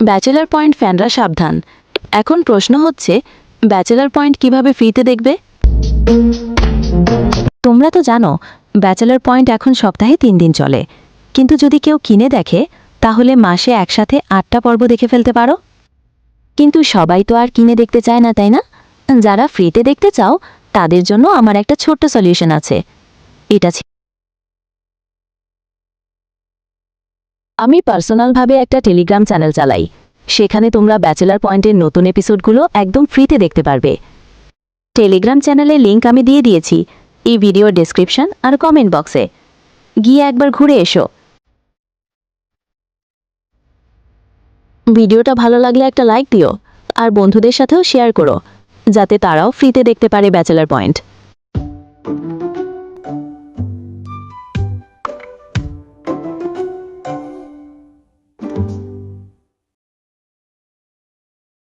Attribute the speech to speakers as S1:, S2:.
S1: Bachelor point ফ্যানরা সাবধান, এখন প্রশ্ন হচ্ছে ব্যাচেলার পয়েন্ট কিভাবে ফ্রিতে দেখবে। তোমরা তো জানো ব্যাচেলার পয়েন্ট এখন সপ্তাহে 3 দিন চলে, কিন্তু যদি কেউ কিনে দেখে তাহলে মাসে একসাথে 8টা পর্ব দেখে ফেলতে পারো। কিন্তু সবাই তো আর কিনে দেখতে চায় না, তাই না? যারা ফ্রিতে দেখতে চাও তাদের জন্য আমার একটা ছোট্ট সলিউশন আছে। এটা আমি পার্সোনালভাবে একটা টেলিগ্রাম চ্যানেল চালাই, সেখানে তোমরা ব্যাচেলার পয়েন্টের নতুন এপিসোডগুলো একদম ফ্রিতে দেখতে পারবে। টেলিগ্রাম চ্যানেলের লিংক আমি দিয়ে দিয়েছি এই ভিডিও ডেসক্রিপশন আর কমেন্ট বক্সে, গিয়ে একবার ঘুরে এসো। ভিডিওটা ভালো লাগলে একটা লাইক দিও আর বন্ধুদের সাথেও শেয়ার করো, যাতে তারাও ফ্রিতে দেখতে পারে ব্যাচেলার পয়েন্ট।